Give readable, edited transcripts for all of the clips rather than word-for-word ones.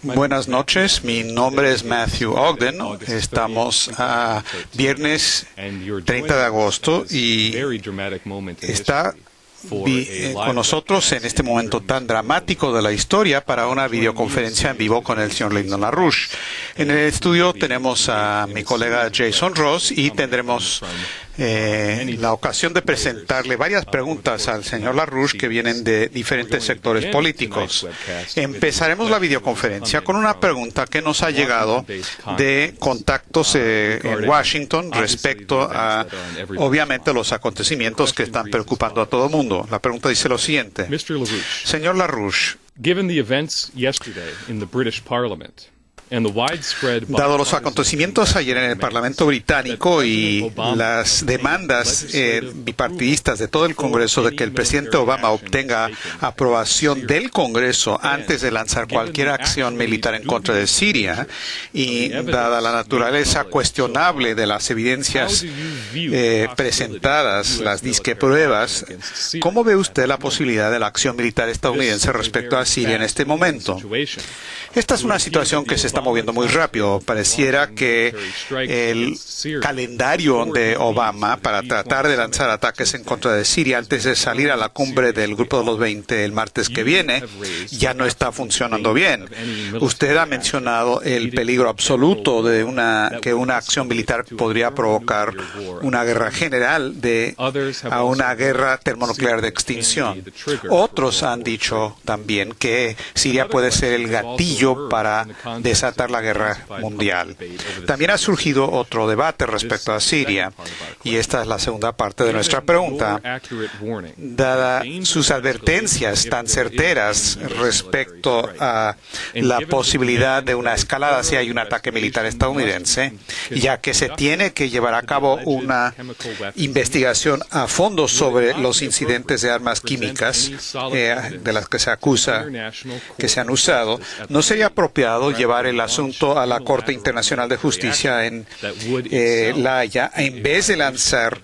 Buenas noches, mi nombre es Matthew Ogden. Estamos a viernes 30 de agosto y está con nosotros en este momento tan dramático de la historia para una videoconferencia en vivo con el señor Lyndon LaRouche. En el estudio tenemos a mi colega Jason Ross y tendremos la ocasión de presentarle varias preguntas al señor LaRouche que vienen de diferentes sectores políticos. Empezaremos la videoconferencia con una pregunta que nos ha llegado de contactos en Washington respecto a, obviamente, los acontecimientos que están preocupando a todo el mundo. La pregunta dice lo siguiente. Señor LaRouche, given the events yesterday in the British Parliament, dado los acontecimientos ayer en el Parlamento británico y las demandas bipartidistas de todo el Congreso de que el presidente Obama obtenga aprobación del Congreso antes de lanzar cualquier acción militar en contra de Siria, y dada la naturaleza cuestionable de las evidencias presentadas, las disque pruebas, ¿cómo ve usted la posibilidad de la acción militar estadounidense respecto a Siria en este momento? Esta es una situación que se está moviendo muy rápido. Pareciera que el calendario de Obama para tratar de lanzar ataques en contra de Siria antes de salir a la cumbre del Grupo de los 20 el martes que viene ya no está funcionando bien. Usted ha mencionado el peligro absoluto de que una acción militar podría provocar una guerra general a una guerra termonuclear de extinción. Otros han dicho también que Siria puede ser el gatillo para desatar la guerra mundial. También ha surgido otro debate respecto a Siria, y esta es la segunda parte de nuestra pregunta. Dada sus advertencias tan certeras respecto a la posibilidad de una escalada si hay un ataque militar estadounidense, ya que se tiene que llevar a cabo una investigación a fondo sobre los incidentes de armas químicas de las que se acusa que se han usado, ¿no sería apropiado llevar el asunto a la Corte Internacional de Justicia en La Haya en vez de lanzar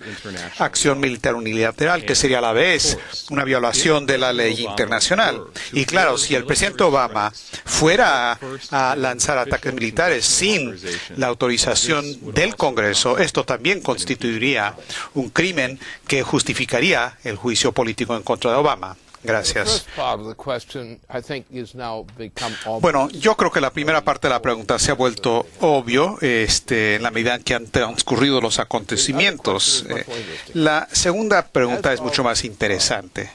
acción militar unilateral, que sería a la vez una violación de la ley internacional? Y claro, si el presidente Obama fuera a lanzar ataques militares sin la autorización del Congreso, esto también constituiría un crimen que justificaría el juicio político en contra de Obama. Gracias. Bueno, yo creo que la primera parte de la pregunta se ha vuelto obvio en la medida en que han transcurrido los acontecimientos. La segunda pregunta es mucho más interesante.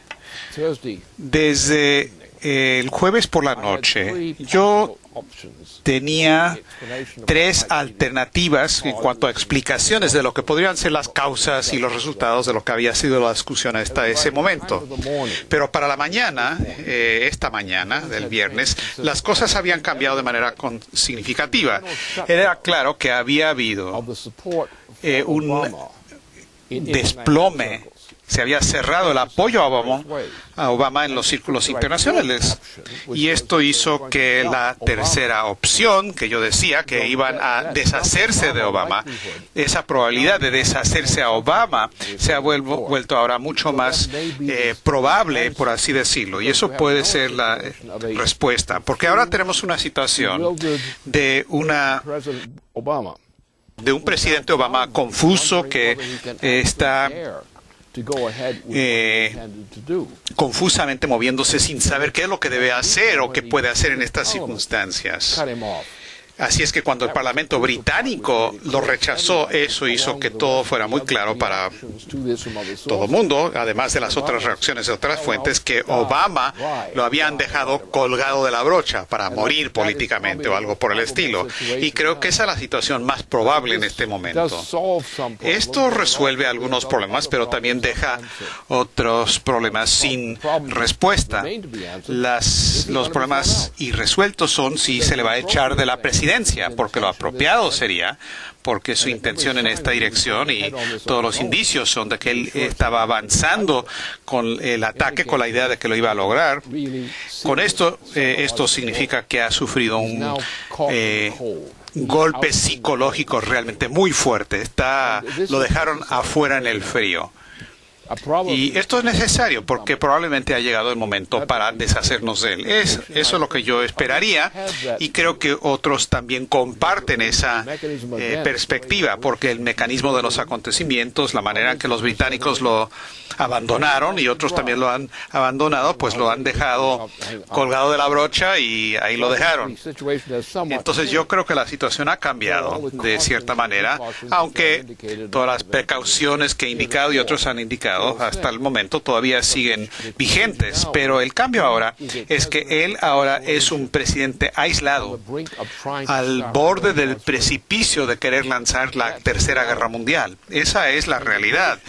Desde el jueves por la noche, yo tenía tres alternativas en cuanto a explicaciones de lo que podrían ser las causas y los resultados de lo que había sido la discusión hasta ese momento. Pero para la mañana, esta mañana del viernes, las cosas habían cambiado de manera significativa. Era claro que había habido un desplome. Se había cerrado el apoyo a Obama en los círculos internacionales. Y esto hizo que la tercera opción, que yo decía que iban a deshacerse de Obama, esa probabilidad de deshacerse a Obama se ha vuelto ahora mucho más probable, por así decirlo. Y eso puede ser la respuesta. Porque ahora tenemos una situación de un presidente Obama confuso que está confusamente moviéndose sin saber qué es lo que debe hacer o qué puede hacer en estas circunstancias. Así es que cuando el Parlamento británico lo rechazó, eso hizo que todo fuera muy claro para todo el mundo, además de las otras reacciones de otras fuentes, que Obama lo habían dejado colgado de la brocha para morir políticamente o algo por el estilo. Y creo que esa es la situación más probable en este momento. Esto resuelve algunos problemas, pero también deja otros problemas sin respuesta. Los problemas irresueltos son si se le va a echar de la presidencia, porque lo apropiado sería, porque su intención en esta dirección y todos los indicios son de que él estaba avanzando con el ataque con la idea de que lo iba a lograr. Con esto significa que ha sufrido un golpe psicológico realmente muy fuerte. Lo dejaron afuera en el frío. Y esto es necesario porque probablemente ha llegado el momento para deshacernos de él. Eso es lo que yo esperaría y creo que otros también comparten esa perspectiva porque el mecanismo de los acontecimientos, la manera en que los británicos lo abandonaron y otros también lo han abandonado, pues lo han dejado colgado de la brocha y ahí lo dejaron. Entonces yo creo que la situación ha cambiado de cierta manera, aunque todas las precauciones que he indicado y otros han indicado hasta el momento todavía siguen vigentes, pero el cambio ahora es que él ahora es un presidente aislado, al borde del precipicio de querer lanzar la Tercera Guerra Mundial. Esa es la realidad.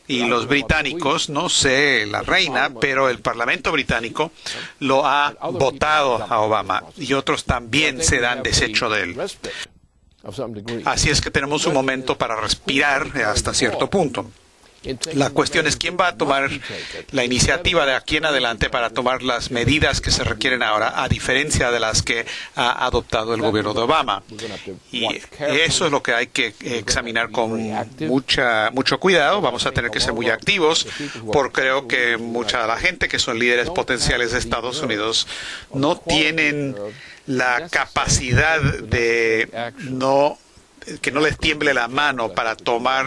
Y los británicos, no sé la reina, pero el Parlamento británico lo ha votado a Obama y otros también se dan desecho de él. Así es que tenemos un momento para respirar hasta cierto punto. La cuestión es quién va a tomar la iniciativa de aquí en adelante para tomar las medidas que se requieren ahora, a diferencia de las que ha adoptado el gobierno de Obama. Y eso es lo que hay que examinar con mucho cuidado. Vamos a tener que ser muy activos, porque creo que mucha de la gente que son líderes potenciales de Estados Unidos no tienen la capacidad de que no les tiemble la mano para tomar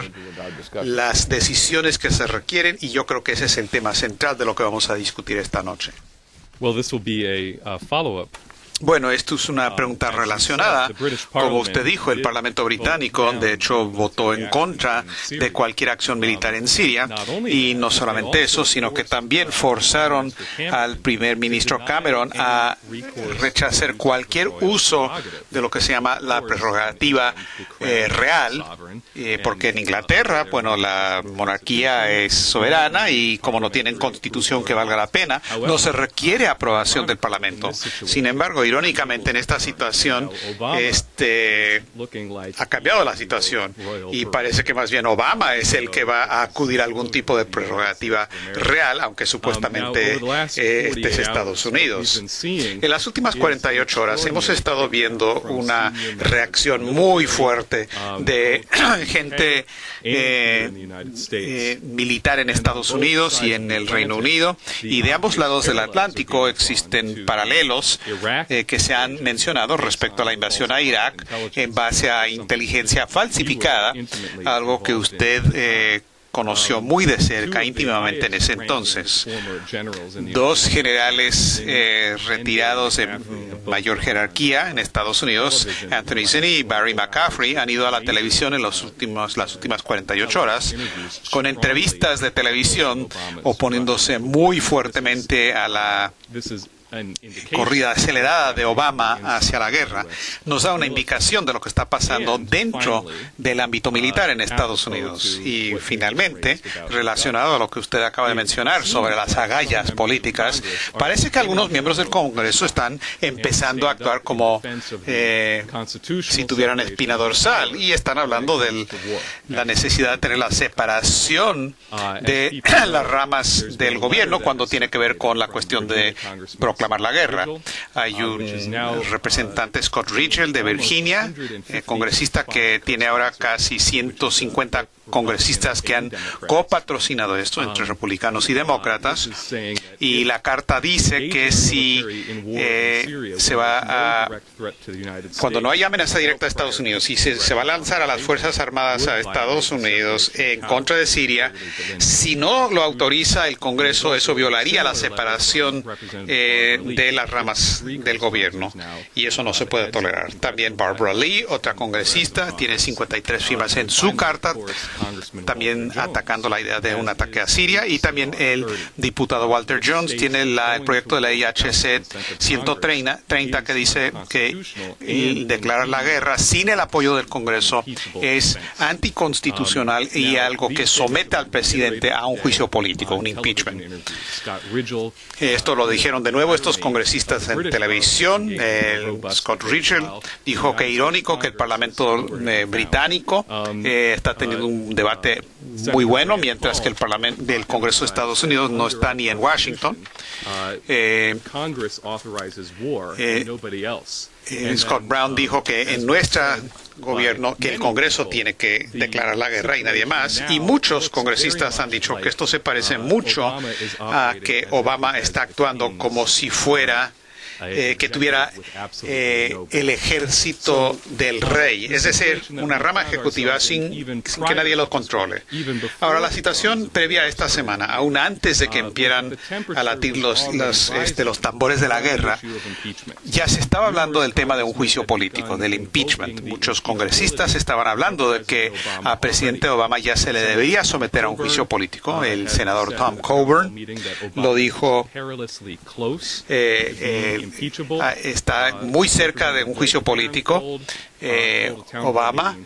las decisiones que se requieren, y yo creo que ese es el tema central de lo que vamos a discutir esta noche. Well, this will be a follow-up. Bueno, esto es una pregunta relacionada. Como usted dijo, el Parlamento británico, de hecho, votó en contra de cualquier acción militar en Siria. Y no solamente eso, sino que también forzaron al primer ministro Cameron a rechazar cualquier uso de lo que se llama la prerrogativa real, porque en Inglaterra, bueno, la monarquía es soberana y como no tienen constitución que valga la pena, no se requiere aprobación del Parlamento. Sin embargo, irónicamente, en esta situación ha cambiado la situación y parece que más bien Obama es el que va a acudir a algún tipo de prerrogativa real, aunque supuestamente este es Estados Unidos. En las últimas 48 horas hemos estado viendo una reacción muy fuerte de gente militar en Estados Unidos y en el Reino Unido, y de ambos lados del Atlántico existen paralelos que se han mencionado respecto a la invasión a Irak en base a inteligencia falsificada, algo que usted conoció muy de cerca, íntimamente en ese entonces. Dos generales retirados de mayor jerarquía en Estados Unidos, Anthony Zinni y Barry McCaffrey, han ido a la televisión en las últimas 48 horas con entrevistas de televisión oponiéndose muy fuertemente a la corrida acelerada de Obama hacia la guerra. Nos da una indicación de lo que está pasando dentro del ámbito militar en Estados Unidos. Y finalmente, relacionado a lo que usted acaba de mencionar sobre las agallas políticas, parece que algunos miembros del Congreso están empezando a actuar como si tuvieran espina dorsal y están hablando de la necesidad de tener la separación de las ramas del gobierno cuando tiene que ver con la cuestión de proclamar la guerra. Hay un representante, Scott Riegel, de Virginia, congresista que tiene ahora casi 150 congresistas que han copatrocinado esto entre republicanos y demócratas, y la carta dice que si se va a, cuando no hay amenaza directa a Estados Unidos y se va a lanzar a las Fuerzas Armadas a Estados Unidos en contra de Siria, si no lo autoriza el Congreso, eso violaría la separación de las ramas del gobierno, y eso no se puede tolerar. También Barbara Lee, otra congresista, tiene 53 firmas en su carta, también atacando la idea de un ataque a Siria, y también el diputado Walter Jones tiene el proyecto de ley HC 130 que dice que declarar la guerra sin el apoyo del Congreso es anticonstitucional y algo que somete al presidente a un juicio político, un impeachment. Esto lo dijeron de nuevo estos congresistas en televisión. Scott Riegel dijo que irónico que el Parlamento británico está teniendo un debate muy bueno, mientras que el Congreso de Estados Unidos no está ni en Washington. Scott Brown dijo que en nuestro gobierno que el Congreso tiene que declarar la guerra y nadie más, y muchos congresistas han dicho que esto se parece mucho a que Obama está actuando como si fuera que tuviera el ejército del rey, es decir, una rama ejecutiva sin que nadie lo controle. Ahora, la situación previa a esta semana, aún antes de que empiezan a latir los tambores de la guerra, ya se estaba hablando del tema de un juicio político, del impeachment. Muchos congresistas estaban hablando de que al presidente Obama ya se le debería someter a un juicio político. El senador Tom Coburn lo dijo. Está muy cerca de un juicio político. Obama,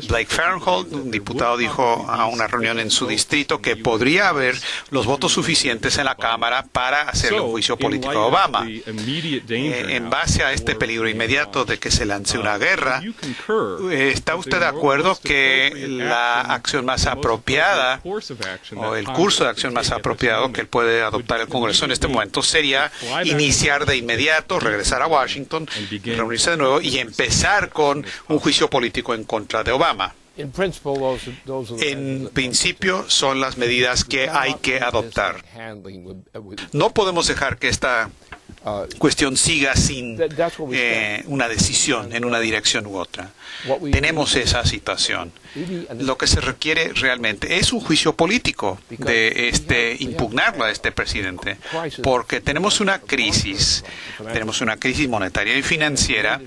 Blake Farenthold, un diputado, dijo a una reunión en su distrito que podría haber los votos suficientes en la Cámara para hacerle un juicio político a Obama. En base a este peligro inmediato de que se lance una guerra, ¿está usted de acuerdo que la acción más apropiada o el curso de acción más apropiado que puede adoptar el Congreso en este momento sería iniciar de inmediato, regresar a Washington, reunirse de nuevo y empezar con un juicio político en contra de Obama? En principio, son las medidas que hay que adoptar. No podemos dejar que esta cuestión siga sin una decisión en una dirección u otra. Tenemos esa situación. Lo que se requiere realmente es un juicio político de impugnarlo a este presidente, porque tenemos una crisis monetaria y financiera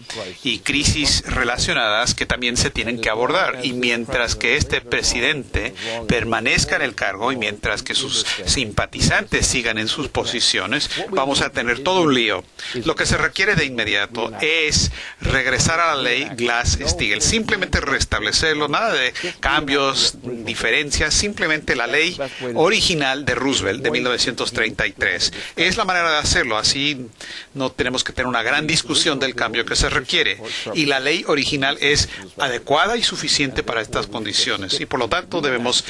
y crisis relacionadas que también se tienen que abordar. Y mientras que este presidente permanezca en el cargo y mientras que sus simpatizantes sigan en sus posiciones, vamos a tener todo un lío. Lo que se requiere de inmediato es regresar a la ley Glass-Steagall, simplemente restablecerlo, nada de cambios, diferencias, simplemente la ley original de Roosevelt de 1933. Es la manera de hacerlo, así no tenemos que tener una gran discusión del cambio que se requiere. Y la ley original es adecuada y suficiente para estas condiciones y por lo tanto debemos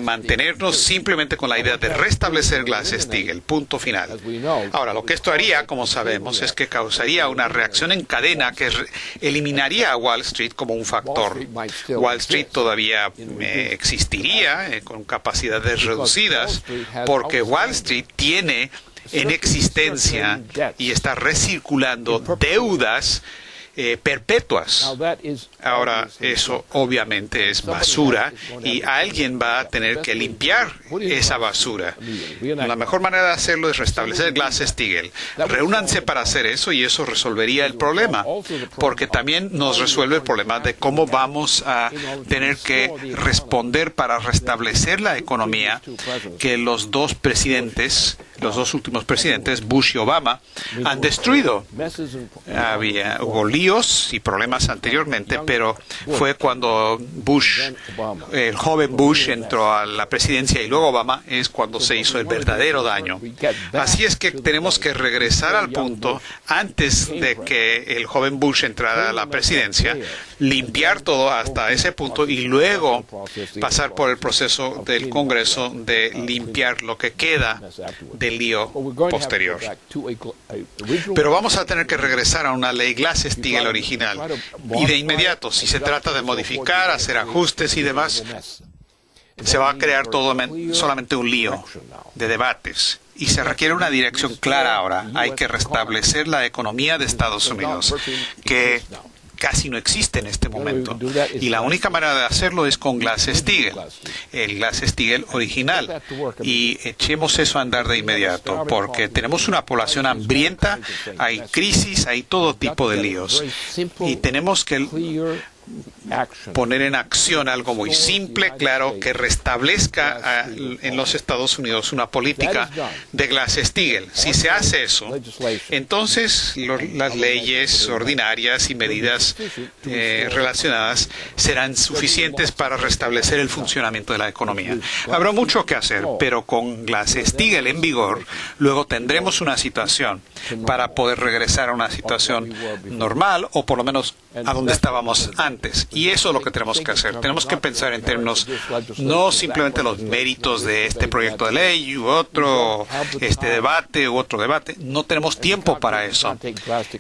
mantenernos simplemente con la idea de restablecer Glass-Steagall, punto final. Ahora, lo que esto haría, como sabemos, es que causaría una reacción en cadena que eliminaría a Wall Street como un factor. Wall Street todavía existiría con capacidades reducidas porque Wall Street tiene en existencia y está recirculando deudas perpetuas. Ahora, eso obviamente es basura y alguien va a tener que limpiar esa basura. La mejor manera de hacerlo es restablecer Glass-Steagall. Reúnanse para hacer eso y eso resolvería el problema, porque también nos resuelve el problema de cómo vamos a tener que responder para restablecer la economía que los dos últimos presidentes, Bush y Obama, han destruido. Hubo líos y problemas anteriormente, pero fue cuando el joven Bush entró a la presidencia y luego Obama, es cuando se hizo el verdadero daño. Así es que tenemos que regresar al punto antes de que el joven Bush entrara a la presidencia, limpiar todo hasta ese punto y luego pasar por el proceso del Congreso de limpiar lo que queda del lío posterior. Pero vamos a tener que regresar a una ley Glass-Steagall original y de inmediato. Si se trata de modificar, hacer ajustes y demás, se va a crear solamente un lío de debates. Y se requiere una dirección clara ahora. Hay que restablecer la economía de Estados Unidos, que casi no existe en este momento. Y la única manera de hacerlo es con Glass-Steagall, el Glass-Steagall original. Y echemos eso a andar de inmediato, porque tenemos una población hambrienta, hay crisis, hay todo tipo de líos. Y tenemos que poner en acción algo muy simple, claro, que restablezca en los Estados Unidos una política de Glass-Steagall. Si se hace eso, entonces las leyes ordinarias y medidas relacionadas serán suficientes para restablecer el funcionamiento de la economía. Habrá mucho que hacer, pero con Glass-Steagall en vigor, luego tendremos una situación para poder regresar a una situación normal o por lo menos a donde estábamos antes. Y eso es lo que tenemos que hacer. Tenemos que pensar en términos no simplemente los méritos de este proyecto de ley u otro, este debate u otro debate. No tenemos tiempo para eso.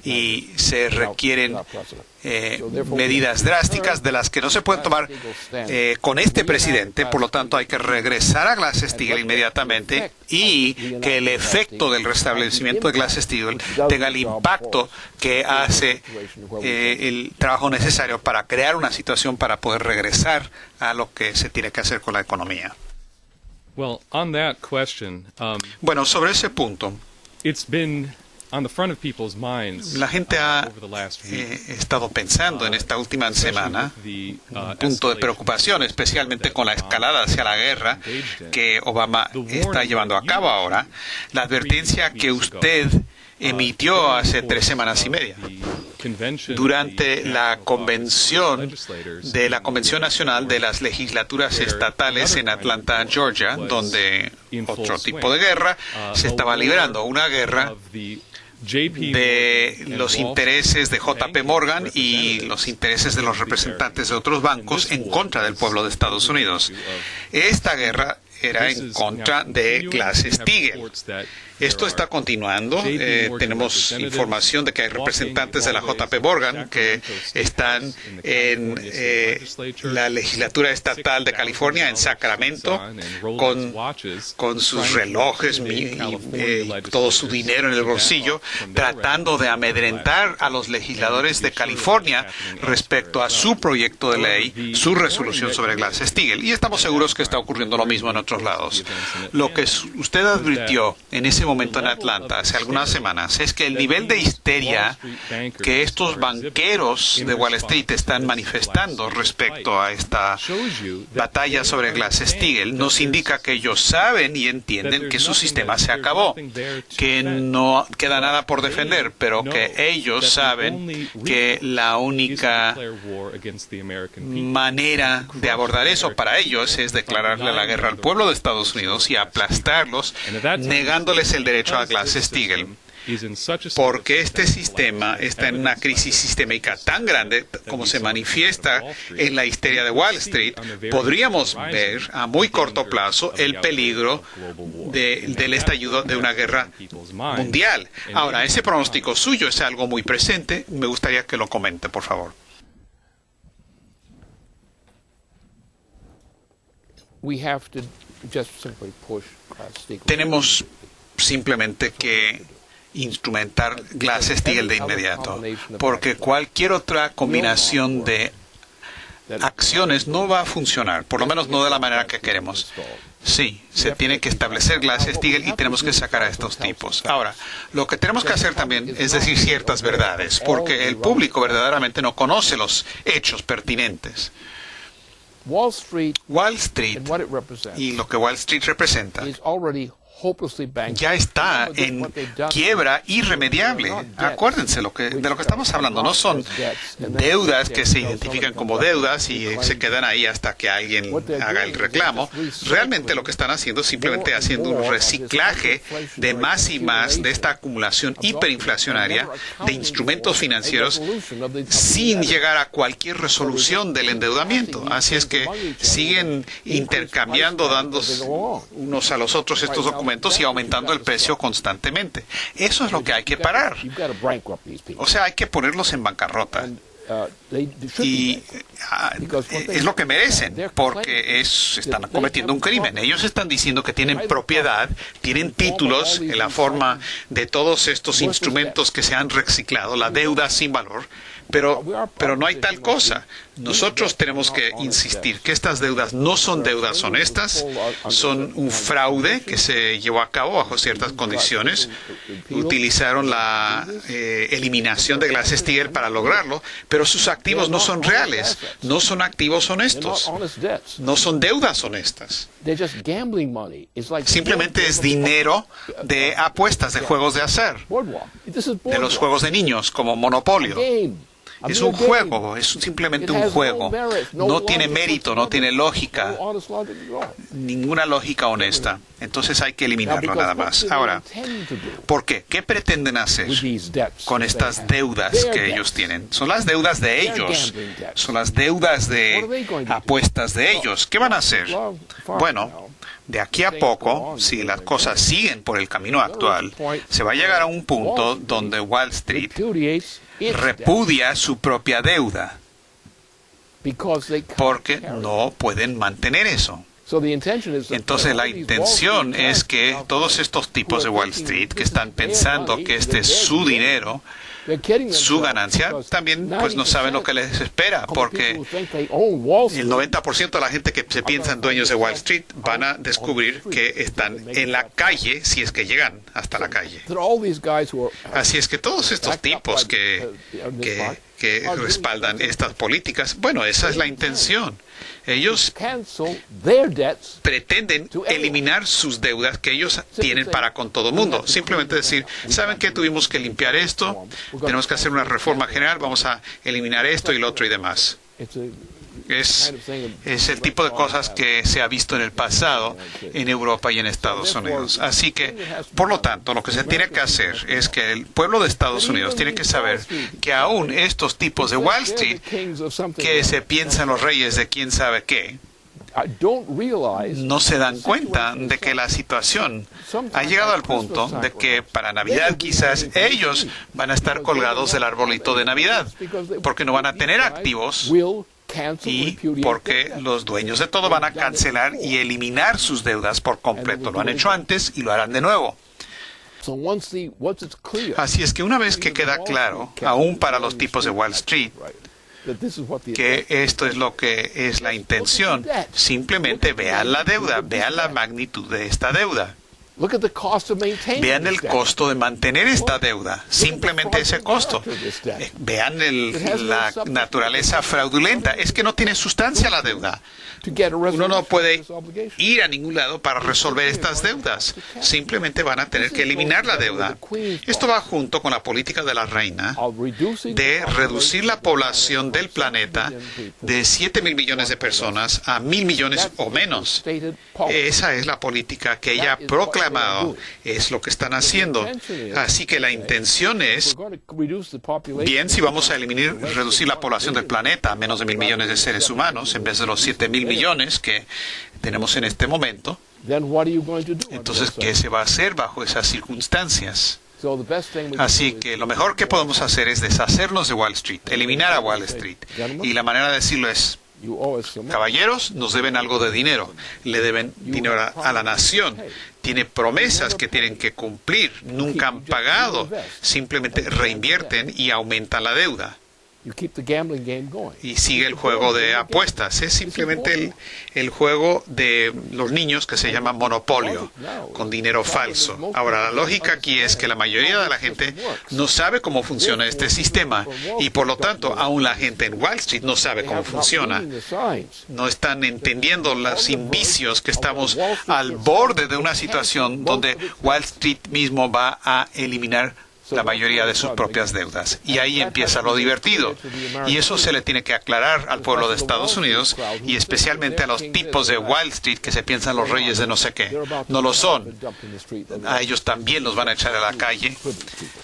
Y se requieren medidas drásticas de las que no se pueden tomar con este presidente. Por lo tanto, hay que regresar a Glass-Steagall inmediatamente y que el efecto del restablecimiento de Glass-Steagall tenga el impacto que hace el trabajo necesario para crear una situación para poder regresar a lo que se tiene que hacer con la economía. Bueno, sobre ese punto, la gente ha estado pensando en esta última semana un punto de preocupación, especialmente con la escalada hacia la guerra que Obama está llevando a cabo ahora. La advertencia que usted emitió hace 3 semanas y media durante la convención de la Convención Nacional de las Legislaturas Estatales en Atlanta, Georgia, donde otro tipo de guerra se estaba librando, una guerra de los intereses de JP Morgan y los intereses de los representantes de otros bancos en contra del pueblo de Estados Unidos. Esta guerra era en contra de Glass-Steagall. Esto está continuando. Tenemos información de que hay representantes de la JP Morgan que están en la legislatura estatal de California, en Sacramento, con sus relojes y todo su dinero en el bolsillo, tratando de amedrentar a los legisladores de California respecto a su proyecto de ley, su resolución sobre Glass-Steagall. Y estamos seguros que está ocurriendo lo mismo en otros lados. Lo que usted advirtió en ese momento en Atlanta hace algunas semanas es que el nivel de histeria que estos banqueros de Wall Street están manifestando respecto a esta batalla sobre Glass-Steagall nos indica que ellos saben y entienden que su sistema se acabó, que no queda nada por defender, pero que ellos saben que la única manera de abordar eso para ellos es declararle la guerra al pueblo de Estados Unidos y aplastarlos, negándoles el derecho a Glass-Steagall. Porque este sistema está en una crisis sistémica tan grande como se manifiesta en la histeria de Wall Street, podríamos ver a muy corto plazo el peligro del estallido de una guerra mundial. Ahora, ese pronóstico suyo es algo muy presente. Me gustaría que lo comente, por favor. Tenemos simplemente que instrumentar Glass-Steagall de inmediato, porque cualquier otra combinación de acciones no va a funcionar, por lo menos no de la manera que queremos. Sí, se tiene que establecer Glass-Steagall y tenemos que sacar a estos tipos. Ahora, lo que tenemos que hacer también es decir ciertas verdades, porque el público verdaderamente no conoce los hechos pertinentes. Wall Street y lo que Wall Street representa ya está en quiebra irremediable. Acuérdense de lo que estamos hablando. No son deudas que se identifican como deudas y se quedan ahí hasta que alguien haga el reclamo. Realmente lo que están haciendo es simplemente haciendo un reciclaje de más y más de esta acumulación hiperinflacionaria de instrumentos financieros sin llegar a cualquier resolución del endeudamiento. Así es que siguen intercambiando, dándose unos a los otros estos documentos y aumentando el precio constantemente. Eso es lo que hay que parar. O sea, hay que ponerlos en bancarrota. Y es lo que merecen, porque están cometiendo un crimen. Ellos están diciendo que tienen propiedad, tienen títulos en la forma de todos estos instrumentos que se han reciclado, la deuda sin valor, pero no hay tal cosa. Nosotros tenemos que insistir que estas deudas no son deudas honestas, son un fraude que se llevó a cabo bajo ciertas condiciones. Utilizaron la eliminación de Glass-Steagall para lograrlo, pero sus activos no son reales, no son activos honestos, no son deudas honestas. Simplemente es dinero de apuestas, de juegos de azar, de los juegos de niños como Monopolio. Es un juego, es simplemente un juego. No tiene mérito, no tiene lógica, ninguna lógica honesta. Entonces hay que eliminarlo nada más. Ahora, ¿por qué? ¿Qué pretenden hacer con estas deudas que ellos tienen? Son las deudas de ellos, son las deudas de apuestas de ellos. ¿Qué van a hacer? Bueno, de aquí a poco, si las cosas siguen por el camino actual, se va a llegar a un punto donde Wall Street repudia su propia deuda, porque no pueden mantener eso. Entonces la intención es que todos estos tipos de Wall Street que están pensando que este es su dinero, su ganancia, también pues no saben lo que les espera, porque el 90% de la gente que se piensan dueños de Wall Street van a descubrir que están en la calle si es que llegan hasta la calle. Así es que todos estos tipos que respaldan estas políticas, bueno, esa es la intención. Ellos pretenden eliminar sus deudas que ellos tienen para con todo el mundo. Simplemente decir, ¿saben qué? Tuvimos que limpiar esto, tenemos que hacer una reforma general, vamos a eliminar esto y lo otro y demás. Es el tipo de cosas que se ha visto en el pasado en Europa y en Estados Unidos. Así que, por lo tanto, lo que se tiene que hacer es que el pueblo de Estados Unidos tiene que saber que aún estos tipos de Wall Street, que se piensan los reyes de quién sabe qué, no se dan cuenta de que la situación ha llegado al punto de que para Navidad quizás ellos van a estar colgados del arbolito de Navidad, porque no van a tener activos y porque los dueños de todo van a cancelar y eliminar sus deudas por completo. Lo han hecho antes y lo harán de nuevo. Así es que una vez que queda claro, aún para los tipos de Wall Street, que esto es lo que es la intención, simplemente vean la deuda, vean la magnitud de esta deuda. Vean el costo de mantener esta deuda, simplemente ese costo. Vean la naturaleza fraudulenta. Es que no tiene sustancia la deuda. Uno no puede ir a ningún lado para resolver estas deudas. Simplemente van a tener que eliminar la deuda. Esto va junto con la política de la reina de reducir la población del planeta de 7.000 millones de personas a 1.000 millones o menos. Esa es la política que ella ha proclamado. Es lo que están haciendo. Así que la intención es, bien, si vamos a reducir la población del planeta a menos de 1.000 millones de seres humanos, en vez de los 7.000 millones que tenemos en este momento, entonces, ¿qué se va a hacer bajo esas circunstancias? Así que lo mejor que podemos hacer es deshacernos de Wall Street, eliminar a Wall Street. Y la manera de decirlo es, caballeros, nos deben algo de dinero, le deben dinero a la nación, tiene promesas que tienen que cumplir, nunca han pagado, simplemente reinvierten y aumentan la deuda. Y sigue el juego de apuestas. Es simplemente el juego de los niños que se llama monopolio, con dinero falso. Ahora, la lógica aquí es que la mayoría de la gente no sabe cómo funciona este sistema y por lo tanto, aún la gente en Wall Street no sabe cómo funciona. No están entendiendo los indicios que estamos al borde de una situación donde Wall Street mismo va a eliminar la mayoría de sus propias deudas. Y ahí empieza lo divertido. Y eso se le tiene que aclarar al pueblo de Estados Unidos y especialmente a los tipos de Wall Street que se piensan los reyes de no sé qué. No lo son. A ellos también los van a echar a la calle,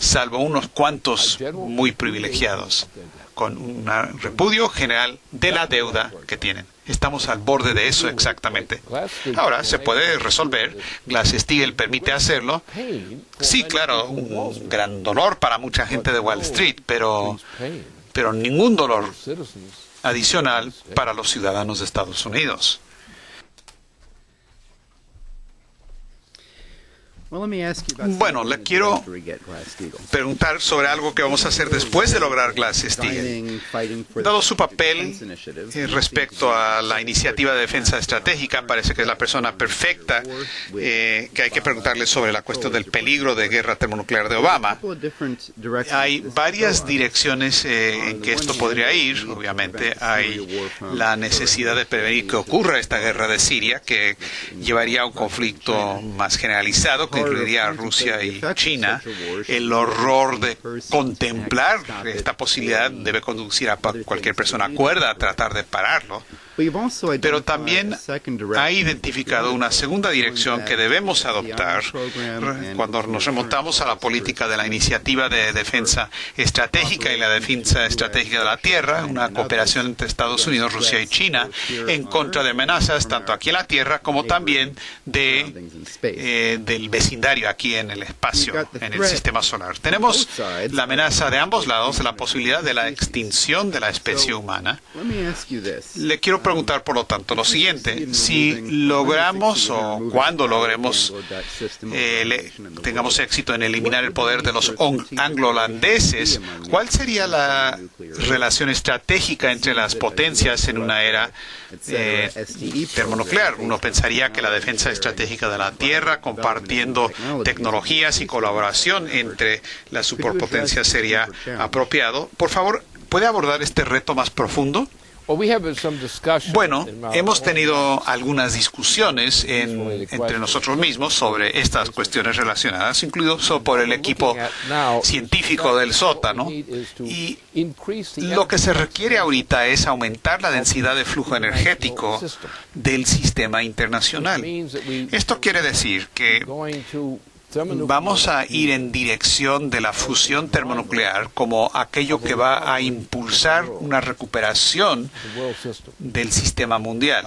salvo unos cuantos muy privilegiados, con un repudio general de la deuda que tienen. Estamos al borde de eso exactamente. Ahora, se puede resolver. Glass-Steagall permite hacerlo. Sí, claro, un gran dolor para mucha gente de Wall Street, pero ningún dolor adicional para los ciudadanos de Estados Unidos. Bueno, le quiero preguntar sobre algo que vamos a hacer después de lograr Glass-Steagall. Dado su papel respecto a la iniciativa de defensa estratégica, parece que es la persona perfecta que hay que preguntarle sobre la cuestión del peligro de guerra termonuclear de Obama. Hay varias direcciones en que esto podría ir. Obviamente hay la necesidad de prevenir que ocurra esta guerra de Siria, que llevaría a un conflicto más generalizado, incluiría a Rusia y China, el horror de contemplar esta posibilidad debe conducir a cualquier persona cuerda a tratar de pararlo. Pero también ha identificado una segunda dirección que debemos adoptar cuando nos remontamos a la política de la Iniciativa de Defensa Estratégica y la Defensa Estratégica de la Tierra, una cooperación entre Estados Unidos, Rusia y China en contra de amenazas tanto aquí en la Tierra como también del vecindario aquí en el espacio, en el sistema solar. Tenemos la amenaza de ambos lados, de la posibilidad de la extinción de la especie humana. Le quiero preguntar, por lo tanto, lo siguiente: si logramos o cuando logremos tengamos éxito en eliminar el poder de los anglo-holandeses, ¿cuál sería la relación estratégica entre las potencias en una era termonuclear? Uno pensaría que la defensa estratégica de la Tierra, compartiendo tecnologías y colaboración entre las superpotencias sería apropiado. Por favor, ¿puede abordar este reto más profundo? Bueno, hemos tenido algunas discusiones entre nosotros mismos sobre estas cuestiones relacionadas, incluido por el equipo científico del sótano. Y lo que se requiere ahorita es aumentar la densidad de flujo energético del sistema internacional. Esto quiere decir que vamos a ir en dirección de la fusión termonuclear como aquello que va a impulsar una recuperación del sistema mundial.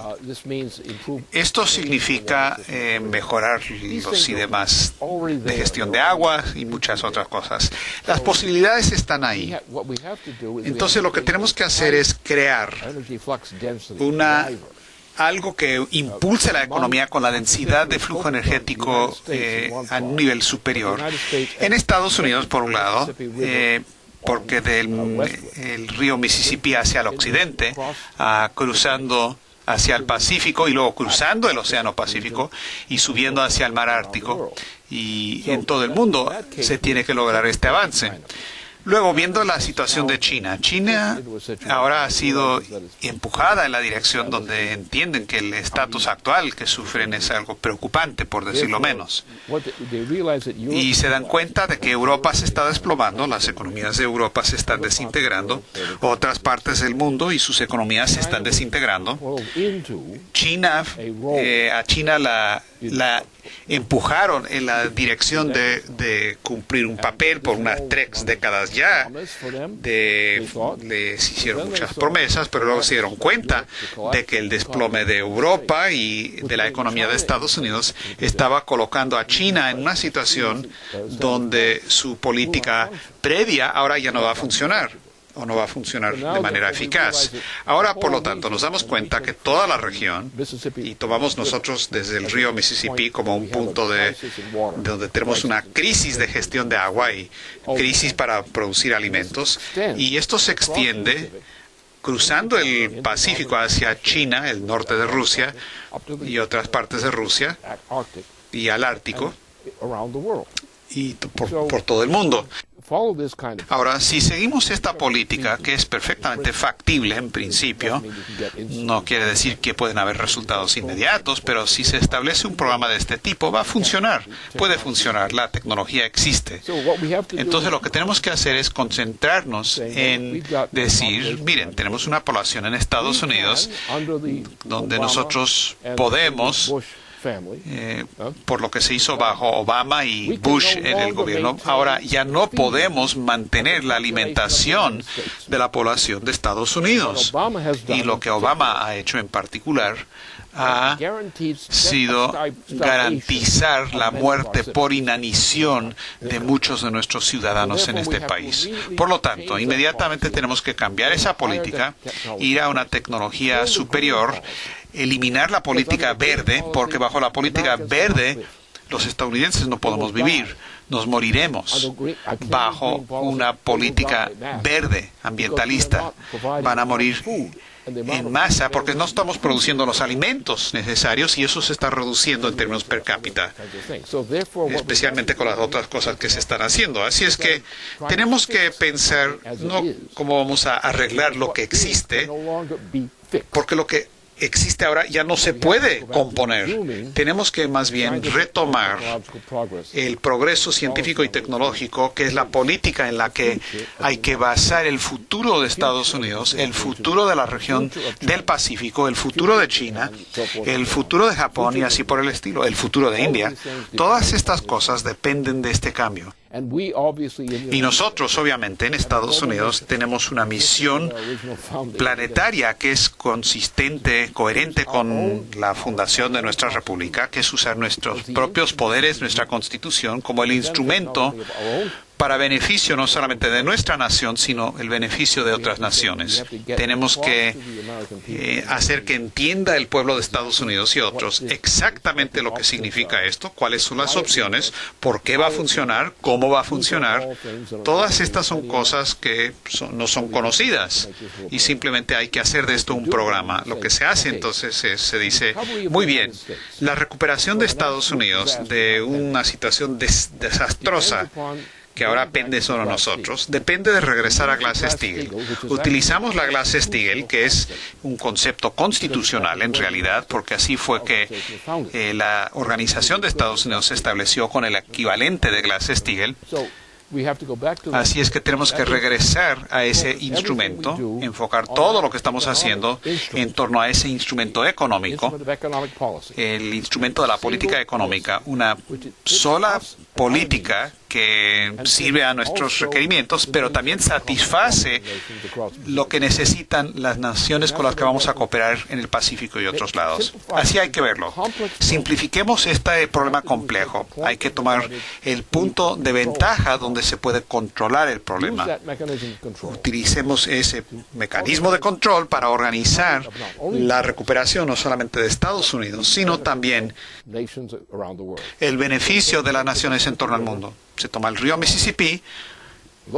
Esto significa mejorar los sistemas de gestión de agua y muchas otras cosas. Las posibilidades están ahí. Entonces lo que tenemos que hacer es crear algo que impulse la economía con la densidad de flujo energético a un nivel superior. En Estados Unidos, por un lado, porque el río Mississippi hacia el occidente, cruzando hacia el Pacífico y luego cruzando el Océano Pacífico y subiendo hacia el Mar Ártico. Y en todo el mundo se tiene que lograr este avance. Luego, viendo la situación de China, China ahora ha sido empujada en la dirección donde entienden que el estatus actual que sufren es algo preocupante, por decirlo menos. Y se dan cuenta de que Europa se está desplomando, las economías de Europa se están desintegrando, otras partes del mundo y sus economías se están desintegrando. A China la empujaron en la dirección de cumplir un papel por unas 3 décadas ya. Les hicieron muchas promesas, pero luego se dieron cuenta de que el desplome de Europa y de la economía de Estados Unidos estaba colocando a China en una situación donde su política previa ahora ya no va a funcionar. O no va a funcionar de manera eficaz. Ahora, por lo tanto, nos damos cuenta que toda la región, y tomamos nosotros desde el río Mississippi como un punto de donde tenemos una crisis de gestión de agua y crisis para producir alimentos, y esto se extiende cruzando el Pacífico hacia China, el norte de Rusia y otras partes de Rusia, y al Ártico, y por todo el mundo. Ahora, si seguimos esta política, que es perfectamente factible en principio, no quiere decir que pueden haber resultados inmediatos, pero si se establece un programa de este tipo, va a funcionar, puede funcionar, la tecnología existe. Entonces, lo que tenemos que hacer es concentrarnos en decir, miren, tenemos una población en Estados Unidos donde nosotros podemos, por lo que se hizo bajo Obama y Bush en el gobierno, ahora ya no podemos mantener la alimentación de la población de Estados Unidos. Y lo que Obama ha hecho en particular ha sido garantizar la muerte por inanición de muchos de nuestros ciudadanos en este país. Por lo tanto, inmediatamente tenemos que cambiar esa política, ir a una tecnología superior, eliminar la política verde, porque bajo la política verde los estadounidenses no podemos vivir, nos moriremos. Bajo una política verde, ambientalista, van a morir en masa porque no estamos produciendo los alimentos necesarios y eso se está reduciendo en términos per cápita, especialmente con las otras cosas que se están haciendo. Así es que tenemos que pensar no cómo vamos a arreglar lo que existe, porque lo que existe ahora ya no se puede componer. Tenemos que más bien retomar el progreso científico y tecnológico, que es la política en la que hay que basar el futuro de Estados Unidos, el futuro de la región del Pacífico, el futuro de China, el futuro de Japón y así por el estilo, el futuro de India. Todas estas cosas dependen de este cambio. Y nosotros, obviamente, en Estados Unidos tenemos una misión planetaria que es consistente, coherente con la fundación de nuestra república, que es usar nuestros propios poderes, nuestra constitución, como el instrumento para beneficio no solamente de nuestra nación, sino el beneficio de otras naciones. Tenemos que hacer que entienda el pueblo de Estados Unidos y otros exactamente lo que significa esto, cuáles son las opciones, por qué va a funcionar, cómo va a funcionar. Todas estas son cosas que no son conocidas y simplemente hay que hacer de esto un programa. Lo que se hace entonces se dice, muy bien, la recuperación de Estados Unidos de una situación desastrosa que ahora depende solo de nosotros, depende de regresar a Glass-Steagall. Utilizamos la Glass-Steagall, que es un concepto constitucional en realidad, porque así fue que la Organización de Estados Unidos se estableció con el equivalente de Glass-Steagall. Así es que tenemos que regresar a ese instrumento, enfocar todo lo que estamos haciendo en torno a ese instrumento económico, el instrumento de la política económica, una sola política que sirve a nuestros requerimientos, pero también satisface lo que necesitan las naciones con las que vamos a cooperar en el Pacífico y otros lados. Así hay que verlo. Simplifiquemos este problema complejo. Hay que tomar el punto de ventaja donde se puede controlar el problema. Utilicemos ese mecanismo de control para organizar la recuperación no solamente de Estados Unidos, sino también el beneficio de las naciones en torno al mundo. Se toma el río Mississippi,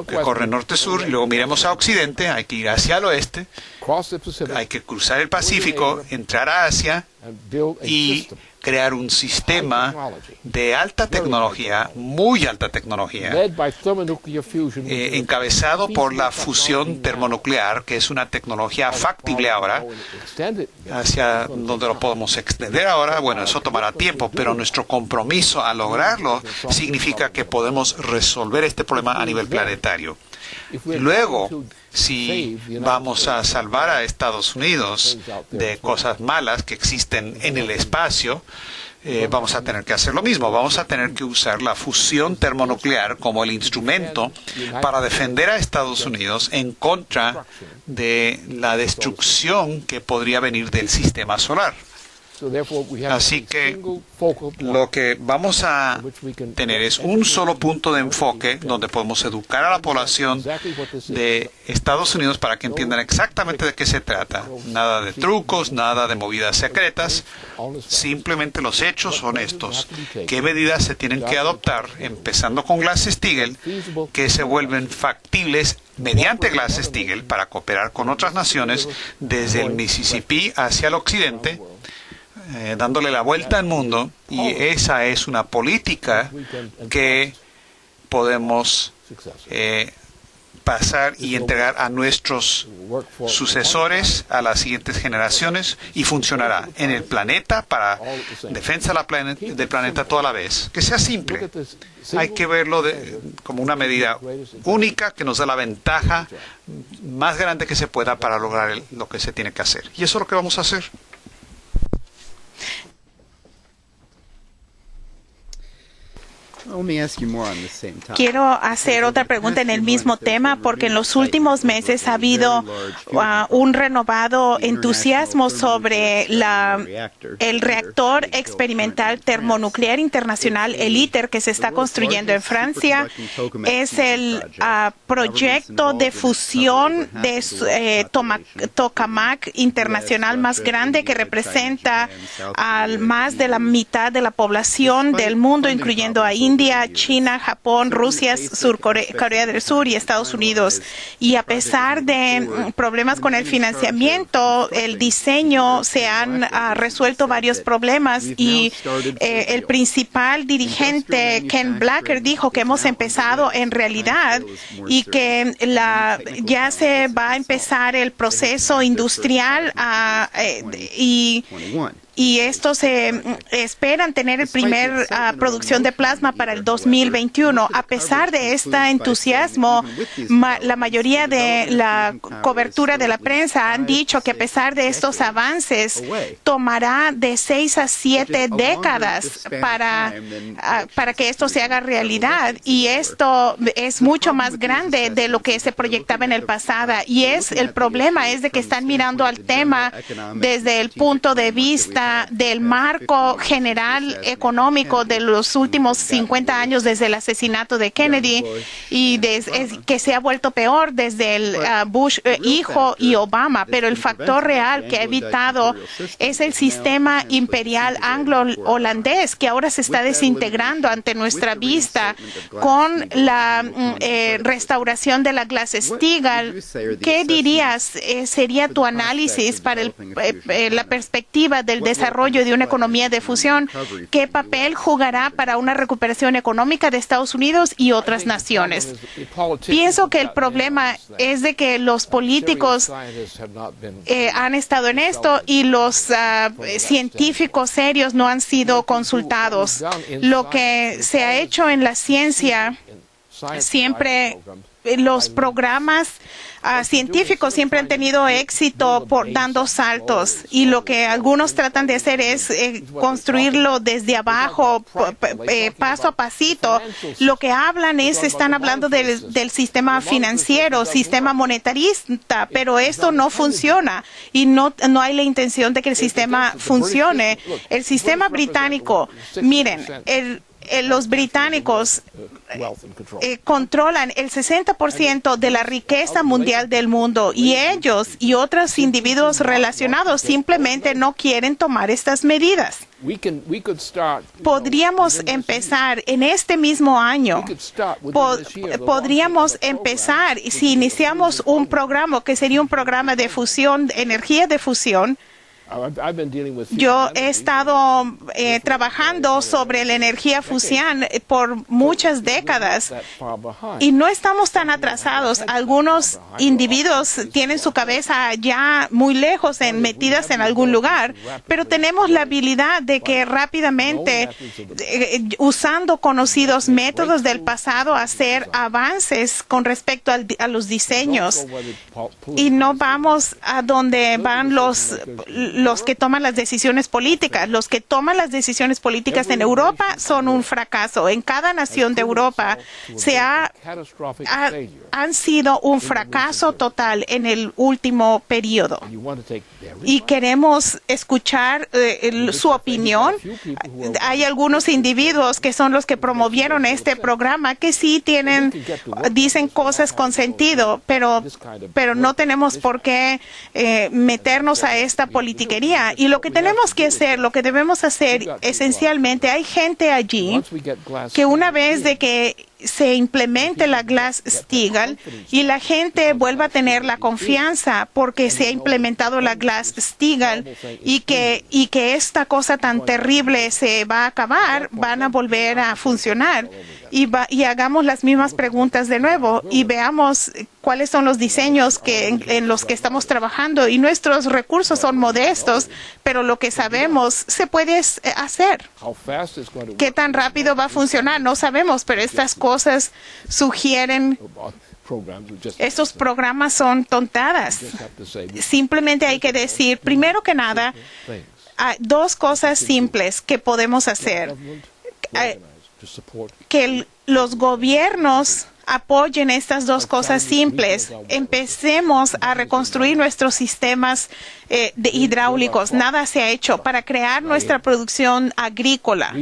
que corre norte-sur, y luego miremos a occidente, hay que ir hacia el oeste, hay que cruzar el Pacífico, entrar a Asia y crear un sistema de alta tecnología, muy alta tecnología, encabezado por la fusión termonuclear, que es una tecnología factible ahora, hacia donde lo podemos extender ahora. Bueno, eso tomará tiempo, pero nuestro compromiso a lograrlo significa que podemos resolver este problema a nivel planetario. Luego, si vamos a salvar a Estados Unidos de cosas malas que existen en el espacio, vamos a tener que hacer lo mismo. Vamos a tener que usar la fusión termonuclear como el instrumento para defender a Estados Unidos en contra de la destrucción que podría venir del sistema solar. Así que lo que vamos a tener es un solo punto de enfoque donde podemos educar a la población de Estados Unidos para que entiendan exactamente de qué se trata. Nada de trucos, nada de movidas secretas, simplemente los hechos honestos. ¿Qué medidas se tienen que adoptar, empezando con Glass-Steagall, que se vuelven factibles mediante Glass-Steagall para cooperar con otras naciones desde el Mississippi hacia el occidente, dándole la vuelta al mundo? Y esa es una política que podemos pasar y entregar a nuestros sucesores, a las siguientes generaciones, y funcionará en el planeta para defensa del planeta toda la vez. Que sea simple. Hay que verlo como una medida única que nos da la ventaja más grande que se pueda para lograr lo que se tiene que hacer. Y eso es lo que vamos a hacer. Quiero hacer otra pregunta en el mismo tema, porque en los últimos meses ha habido un renovado entusiasmo sobre el reactor experimental termonuclear internacional, el ITER, que se está construyendo en Francia. Es el proyecto de fusión de tokamak internacional más grande, que representa a más de la mitad de la población del mundo, incluyendo a India India, China, Japón, Rusia, Corea del Sur y Estados Unidos. Y a pesar de problemas con el financiamiento, el diseño, se han resuelto varios problemas y el principal dirigente, Ken Blacker, dijo que hemos empezado en realidad y que ya se va a empezar el proceso industrial y estos esperan tener el primer producción de plasma para el 2021. A pesar de este entusiasmo, la mayoría de la cobertura de la prensa han dicho que a pesar de estos avances, tomará de 6 a 7 décadas para que esto se haga realidad. Y esto es mucho más grande de lo que se proyectaba en el pasado. Y el problema es de que están mirando al tema desde el punto de vista del marco general económico de los últimos 50 años desde el asesinato de Kennedy y que se ha vuelto peor desde el Bush hijo y Obama, pero el factor real que ha evitado es el sistema imperial anglo-holandés que ahora se está desintegrando ante nuestra vista con la restauración de la Glass-Steagall. ¿Qué dirías sería tu análisis para la perspectiva del desarrollo de una economía de fusión? ¿Qué papel jugará para una recuperación económica de Estados Unidos y otras naciones? Pienso que el problema es de que los políticos han estado en esto y los científicos serios no han sido consultados. Lo que se ha hecho en la ciencia siempre, los programas científicos siempre han tenido éxito dando saltos y lo que algunos tratan de hacer es construirlo desde abajo, paso a pasito. Lo que están hablando del sistema financiero, sistema monetarista, pero esto no funciona y no hay la intención de que el sistema funcione. El sistema británico, miren, los británicos controlan el 60% de la riqueza mundial del mundo y ellos y otros individuos relacionados simplemente no quieren tomar estas medidas. Podríamos empezar en este mismo año. Podríamos empezar si iniciamos un programa que sería un programa de fusión, energía de fusión. Yo he estado trabajando sobre la energía fusión por muchas décadas y no estamos tan atrasados. Algunos individuos tienen su cabeza ya muy lejos, metidas en algún lugar, pero tenemos la habilidad de que rápidamente, usando conocidos métodos del pasado, hacer avances con respecto a los diseños y no vamos a donde van los que toman las decisiones políticas. Los que toman las decisiones políticas en Europa son un fracaso. En cada nación de Europa han sido un fracaso total en el último periodo. Y queremos escuchar su opinión. Hay algunos individuos que son los que promovieron este programa que sí dicen cosas con sentido, pero no tenemos por qué meternos a esta politiquería. Y lo que tenemos que hacer, lo que debemos hacer esencialmente, hay gente allí que una vez de que se implemente la Glass-Steagall y la gente vuelva a tener la confianza porque se ha implementado la Glass-Steagall y que esta cosa tan terrible se va a acabar, van a volver a funcionar y hagamos las mismas preguntas de nuevo y veamos cuáles son los diseños en los que estamos trabajando y nuestros recursos son modestos, pero lo que sabemos se puede hacer. ¿Qué tan rápido va a funcionar? No sabemos, pero estas cosas sugieren. Estos programas son tontadas. Simplemente hay que decir, primero que nada, hay dos cosas simples que podemos hacer. Que los gobiernos apoyen estas dos cosas simples. Empecemos a reconstruir nuestros sistemas hidráulicos. Nada se ha hecho para crear nuestra producción agrícola.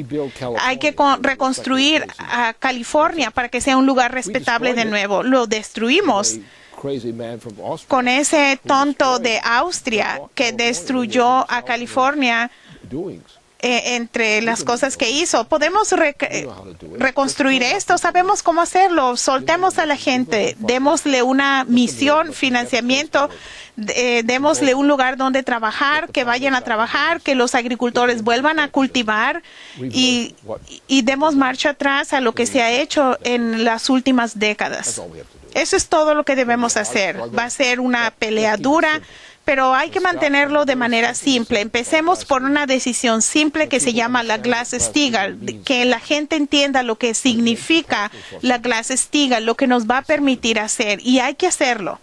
Hay que reconstruir a California para que sea un lugar respetable de nuevo. Lo destruimos con ese tonto de Austria que destruyó a California entre las cosas que hizo. Podemos reconstruir esto, sabemos cómo hacerlo. Soltemos a la gente, démosle una misión, financiamiento, démosle un lugar donde trabajar, que vayan a trabajar, que los agricultores vuelvan a cultivar y demos marcha atrás a lo que se ha hecho en las últimas décadas. Eso es todo lo que debemos hacer. Va a ser una pelea dura, pero hay que mantenerlo de manera simple. Empecemos por una decisión simple que se llama la Glass-Steagall, que la gente entienda lo que significa la Glass-Steagall, lo que nos va a permitir hacer, y hay que hacerlo.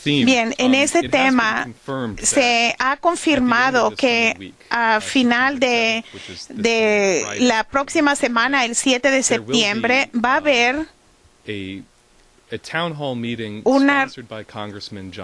Bien, en ese tema se ha confirmado que a final de la próxima semana, el 7 de septiembre, va a haber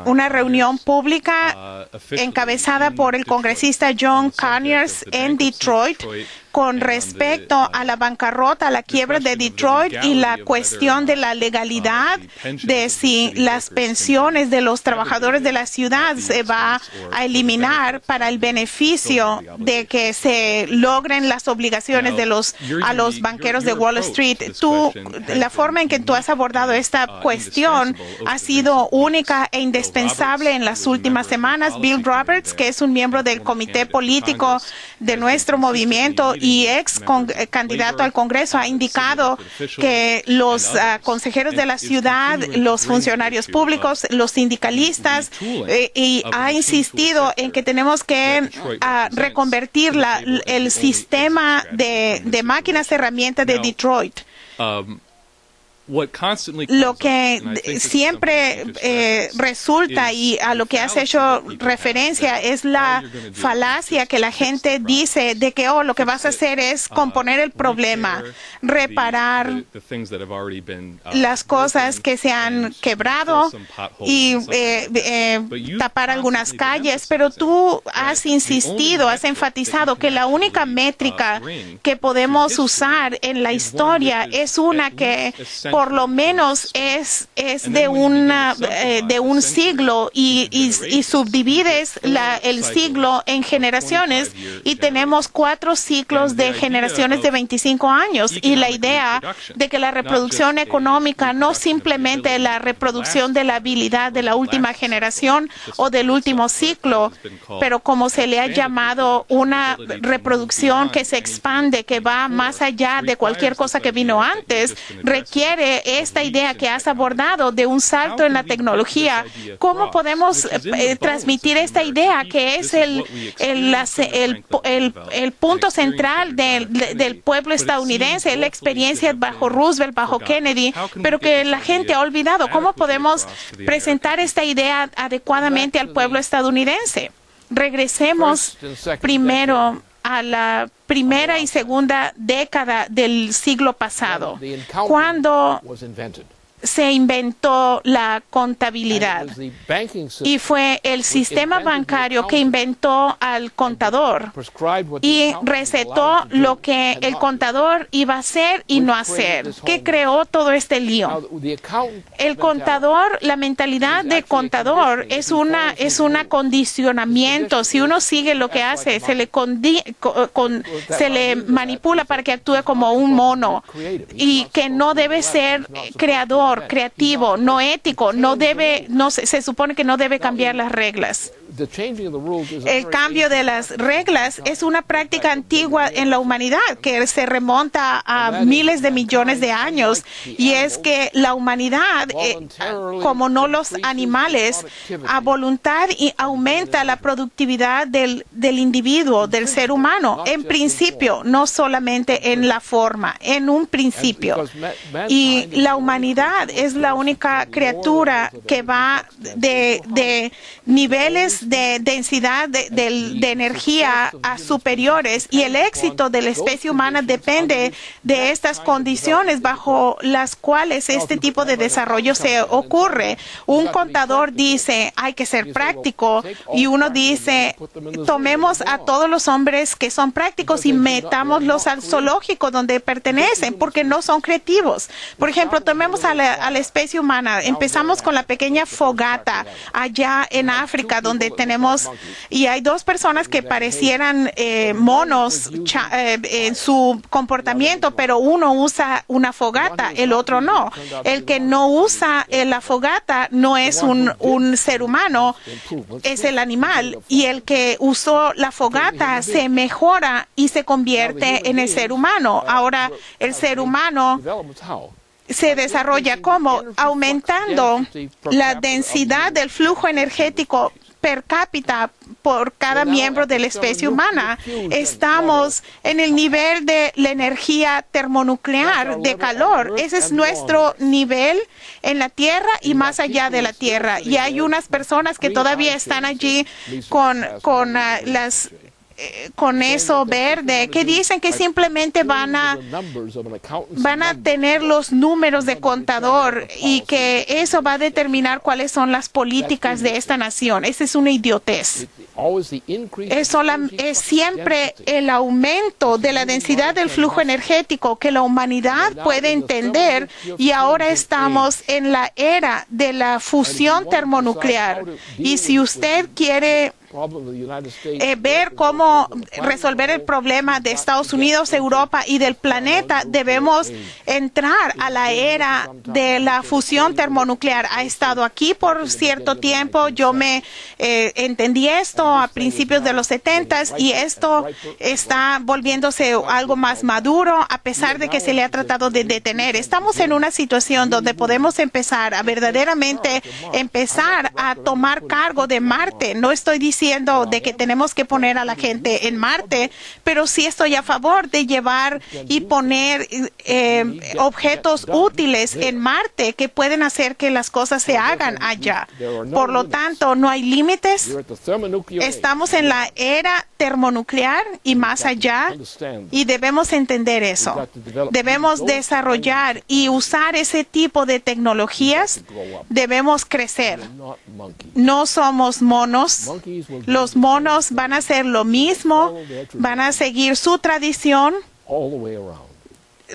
una reunión pública encabezada por el congresista John Conyers en Detroit con respecto a la bancarrota, a la quiebra de Detroit y la cuestión de la legalidad de si las pensiones de los trabajadores de la ciudad se va a eliminar para el beneficio de que se logren las obligaciones de a los banqueros de Wall Street. La forma en que tú has abordado esta cuestión ha sido única e indispensable en las últimas semanas. Bill Roberts, que es un miembro del comité político de nuestro movimiento y ex candidato al Congreso, ha indicado que los consejeros de la ciudad, los funcionarios públicos, los sindicalistas, y ha insistido en que tenemos que reconvertir el sistema de máquinas herramientas de Detroit. Lo que siempre resulta y a lo que has hecho referencia es la falacia que la gente dice de que lo que vas a hacer es componer el problema, reparar las cosas que se han quebrado y tapar algunas calles, pero tú has insistido, has enfatizado que la única métrica que podemos usar en la historia es una que por lo menos es de un siglo y subdivides el siglo en generaciones y tenemos 4 ciclos de generaciones de 25 años y la idea de que la reproducción económica no simplemente la reproducción de la habilidad de la última generación o del último ciclo, pero como se le ha llamado una reproducción que se expande, que va más allá de cualquier cosa que vino antes, requiere esta idea que has abordado de un salto en la tecnología. ¿Cómo podemos transmitir esta idea que es el punto central del pueblo estadounidense, la experiencia bajo Roosevelt, bajo Kennedy, pero que la gente ha olvidado? ¿Cómo podemos presentar esta idea adecuadamente al pueblo estadounidense? Regresemos primero a la primera y segunda década del siglo pasado, cuando se inventó la contabilidad y fue el sistema bancario que inventó al contador y recetó lo que el contador iba a hacer y no hacer, que creó todo este lío. El contador, la mentalidad de contador es un condicionamiento. Si uno sigue lo que hace, se le manipula para que actúe como un mono y que no debe ser creador, creativo, no ético, se supone que no debe cambiar las reglas. El cambio de las reglas es una práctica antigua en la humanidad que se remonta a miles de millones de años, y es que la humanidad, como no los animales, a voluntad y aumenta la productividad del individuo, del ser humano, en principio, no solamente en la forma, en un principio. Y la humanidad es la única criatura que va de niveles de densidad de energía superiores, y el éxito de la especie humana depende de estas condiciones bajo las cuales este tipo de desarrollo se ocurre. Un contador dice, hay que ser práctico, y uno dice, tomemos a todos los hombres que son prácticos y metámoslos al zoológico donde pertenecen, porque no son creativos. Por ejemplo, tomemos a la especie humana. Empezamos con la pequeña fogata allá en África, donde tenemos, y hay dos personas que parecieran monos en su comportamiento, pero uno usa una fogata, el otro no. El que no usa la fogata no es un ser humano, es el animal, y el que usó la fogata se mejora y se convierte en el ser humano. Ahora, el ser humano se desarrolla como aumentando la densidad del flujo energético per cápita por cada miembro de la especie humana. Estamos en el nivel de la energía termonuclear de calor. Ese es nuestro nivel en la Tierra y más allá de la Tierra. Y hay unas personas que todavía están allí con eso verde, que dicen que simplemente van a tener los números de contador y que eso va a determinar cuáles son las políticas de esta nación. Esa es una idiotez. Es siempre el aumento de la densidad del flujo energético que la humanidad puede entender, y ahora estamos en la era de la fusión termonuclear. Y si usted quiere ver cómo resolver el problema de Estados Unidos, Europa y del planeta, debemos entrar a la era de la fusión termonuclear. Ha estado aquí por cierto tiempo. Yo me entendí esto a principios de los 70s, y esto está volviéndose algo más maduro a pesar de que se le ha tratado de detener. Estamos en una situación donde podemos empezar a verdaderamente a tomar cargo de Marte. No estoy diciendo de que tenemos que poner a la gente en Marte, pero sí estoy a favor de llevar y poner objetos útiles en Marte que pueden hacer que las cosas se hagan allá. Por lo tanto, no hay límites. Estamos en la era termonuclear y más allá, y debemos entender eso. Debemos desarrollar y usar ese tipo de tecnologías. Debemos crecer. No somos monos. Los monos van a hacer lo mismo, van a seguir su tradición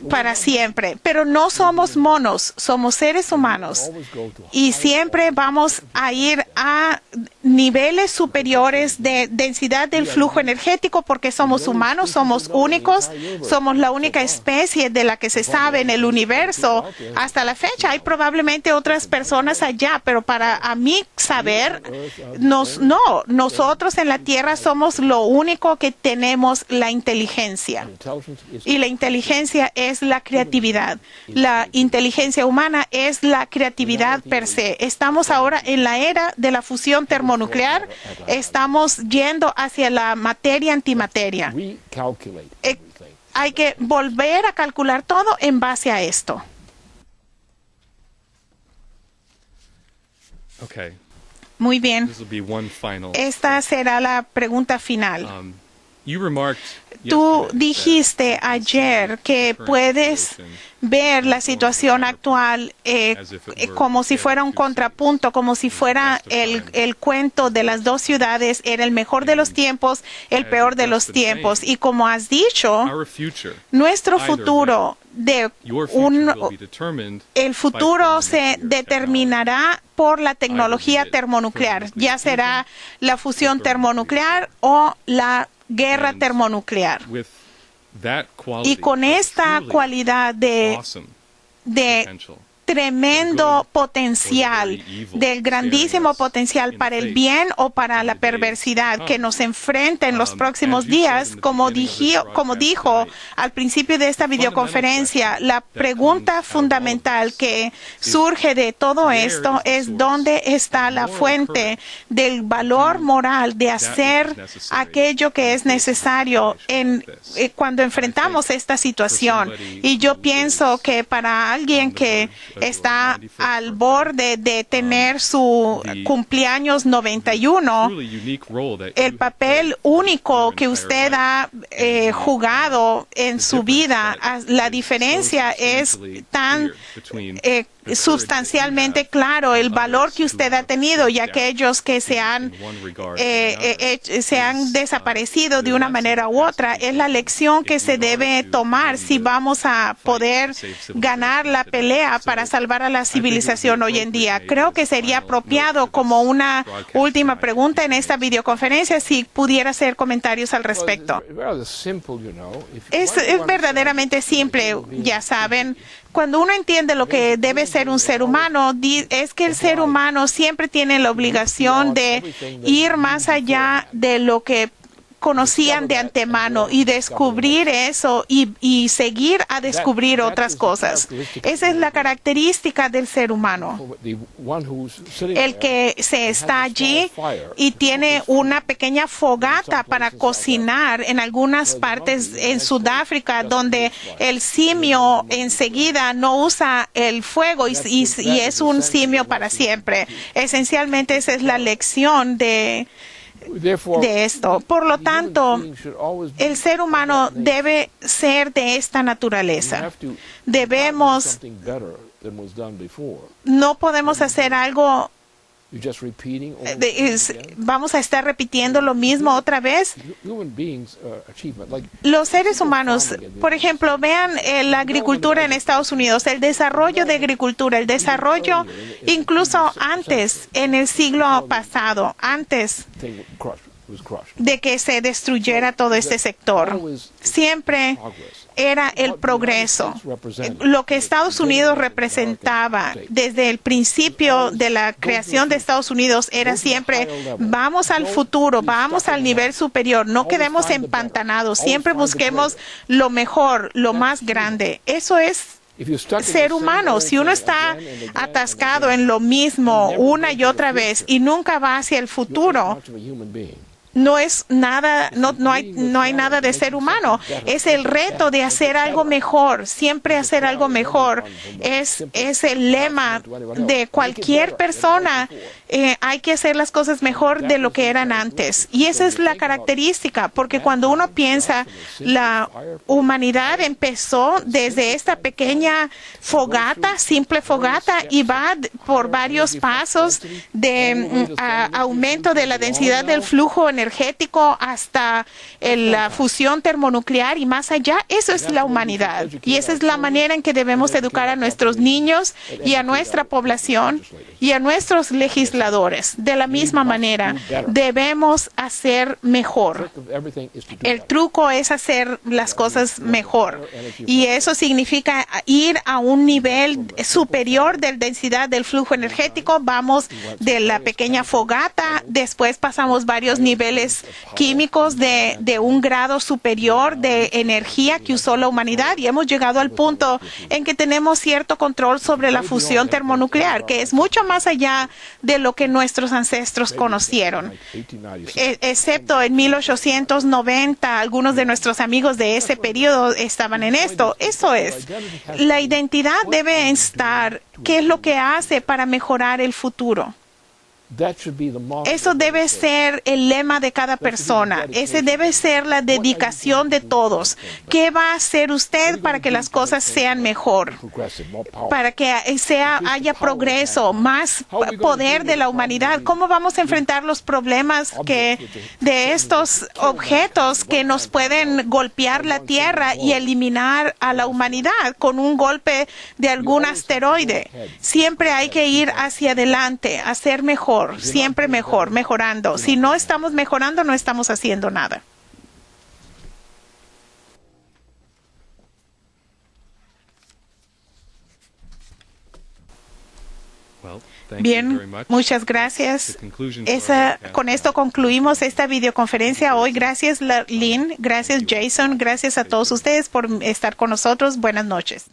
para siempre, pero no somos monos, somos seres humanos, y siempre vamos a ir a niveles superiores de densidad del flujo energético porque somos humanos, somos únicos, somos la única especie de la que se sabe en el universo hasta la fecha. Hay probablemente otras personas allá, pero para a mí saber, nosotros en la Tierra somos lo único que tenemos la inteligencia, y la inteligencia es la creatividad. La inteligencia humana es la creatividad per se. Estamos ahora en la era de la fusión termonuclear. Estamos yendo hacia la materia antimateria. Hay que volver a calcular todo en base a esto. Okay. Muy bien. This will be one final. Esta será la pregunta final. Tú dijiste ayer que puedes ver la situación actual como si fuera un contrapunto, como si fuera el cuento de las dos ciudades, era el mejor de los tiempos, el peor de los tiempos. Y como has dicho, nuestro futuro el futuro se determinará por la tecnología termonuclear, ya será la fusión termonuclear o la guerra termonuclear. Y con esta cualidad de tremendo potencial, del grandísimo potencial para el bien o para la perversidad que nos enfrenta en los próximos días, como dijo al principio de esta videoconferencia, la pregunta fundamental que surge de todo esto es ¿dónde está la fuente del valor moral de hacer aquello que es necesario cuando enfrentamos esta situación? Y yo pienso que para alguien que está al borde de tener su cumpleaños 91, el papel único que usted ha jugado en su vida, la diferencia es tan sustancialmente claro, el valor que usted ha tenido y aquellos que se han desaparecido de una manera u otra, es la lección que se debe tomar si vamos a poder ganar la pelea para salvar a la civilización hoy en día. Creo que sería apropiado como una última pregunta en esta videoconferencia si pudiera hacer comentarios al respecto. Es verdaderamente simple, ya saben. Cuando uno entiende lo que debe ser un ser humano, es que el ser humano siempre tiene la obligación de ir más allá de lo que conocían de antemano y descubrir eso y seguir a descubrir otras cosas. Esa es la característica del ser humano. El que se está allí y tiene una pequeña fogata para cocinar en algunas partes en Sudáfrica donde el simio enseguida no usa el fuego y es un simio para siempre. Esencialmente esa es la lección de esto. Por lo tanto, el ser humano debe ser de esta naturaleza. No podemos hacer algo. Vamos a estar repitiendo lo mismo otra vez. Los seres humanos, por ejemplo, vean la agricultura en Estados Unidos, el desarrollo de agricultura, el desarrollo incluso antes, en el siglo pasado, antes de que se destruyera todo este sector. Siempre era el progreso. Lo que Estados Unidos representaba desde el principio de la creación de Estados Unidos era siempre vamos al futuro, vamos al nivel superior, no quedemos empantanados, siempre busquemos lo mejor, lo más grande. Eso es ser humano. Si uno está atascado en lo mismo una y otra vez y nunca va hacia el futuro, no es nada, no hay nada de ser humano. Es el reto de hacer algo mejor, siempre hacer algo mejor. Es el lema de cualquier persona. Hay que hacer las cosas mejor de lo que eran antes. Y esa es la característica, porque cuando uno piensa, la humanidad empezó desde esta pequeña fogata, simple fogata, y va por varios pasos de aumento de la densidad del flujo energético hasta la fusión termonuclear y más allá. Eso es la humanidad. Y esa es la manera en que debemos educar a nuestros niños y a nuestra población y a nuestros legisladores. De la misma manera, debemos hacer mejor. El truco es hacer las cosas mejor. Y eso significa ir a un nivel superior de densidad del flujo energético. Vamos de la pequeña fogata, después pasamos varios niveles químicos de un grado superior de energía que usó la humanidad y hemos llegado al punto en que tenemos cierto control sobre la fusión termonuclear, que es mucho más allá de lo que nuestros ancestros conocieron. Excepto en 1890, algunos de nuestros amigos de ese periodo estaban en esto. Eso es. La identidad debe estar. ¿Qué es lo que hace para mejorar el futuro? Eso debe ser el lema de cada persona. Ese debe ser la dedicación de todos. ¿Qué va a hacer usted para que las cosas sean mejor? Para que haya progreso, más poder de la humanidad. ¿Cómo vamos a enfrentar los problemas de estos objetos que nos pueden golpear la Tierra y eliminar a la humanidad con un golpe de algún asteroide? Siempre hay que ir hacia adelante, hacer mejor. Siempre mejor, mejorando. Si no estamos mejorando, no estamos haciendo nada. Bien, muchas gracias. Con esto concluimos esta videoconferencia hoy. Gracias, Lynn. Gracias, Jason. Gracias a todos ustedes por estar con nosotros. Buenas noches.